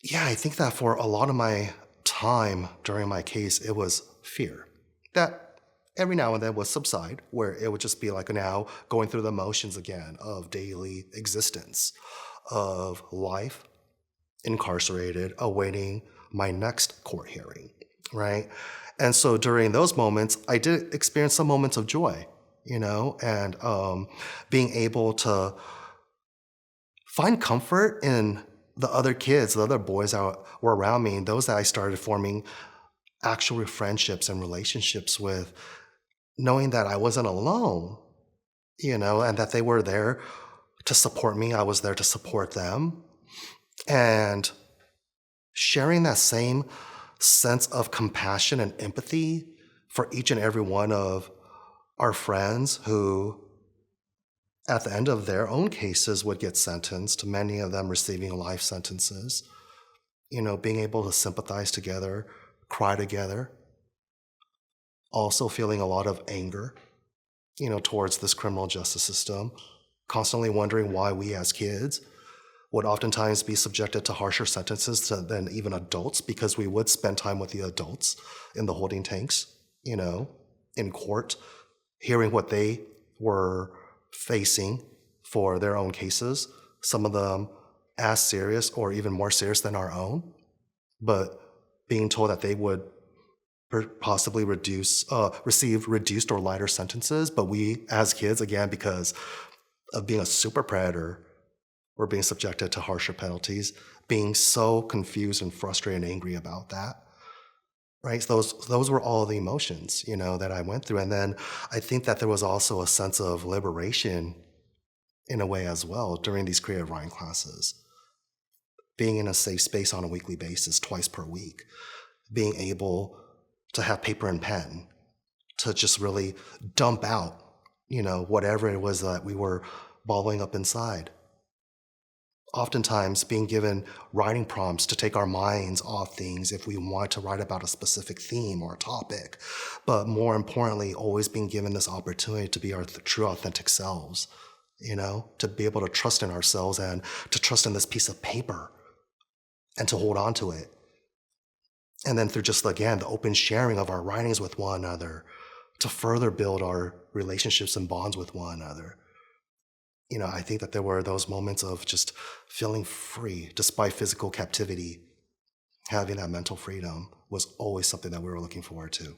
Yeah, I think that for a lot of my time during my case, it was fear that every now and then would subside, where it would just be like now going through the motions again of daily existence, of life incarcerated, awaiting my next court hearing, right? And so during those moments, I did experience some moments of joy, and being able to find comfort in the other kids, the other boys that were around me, and those that I started forming actual friendships and relationships with, knowing that I wasn't alone, and that they were there to support me. I was there to support them. And sharing that same sense of compassion and empathy for each and every one of our friends who, at the end of their own cases, would get sentenced, many of them receiving life sentences, being able to sympathize together, cry together, also feeling a lot of anger, towards this criminal justice system, constantly wondering why we as kids would oftentimes be subjected to harsher sentences than even adults, because we would spend time with the adults in the holding tanks, in court, hearing what they were facing for their own cases, some of them as serious or even more serious than our own, but being told that they would possibly receive reduced or lighter sentences. But we as kids, again, because of being a super predator, we're being subjected to harsher penalties, being so confused and frustrated and angry about that. Right? So those were all the emotions, that I went through. And then I think that there was also a sense of liberation in a way as well during these creative writing classes. Being in a safe space on a weekly basis, twice per week, being able to have paper and pen to just really dump out, whatever it was that we were bottling up inside. Oftentimes being given writing prompts to take our minds off things if we want to write about a specific theme or a topic, but more importantly, always being given this opportunity to be our true authentic selves, to be able to trust in ourselves and to trust in this piece of paper and to hold on to it. And then through just, again, the open sharing of our writings with one another to further build our relationships and bonds with one another. I think that there were those moments of just feeling free despite physical captivity. Having that mental freedom was always something that we were looking forward to.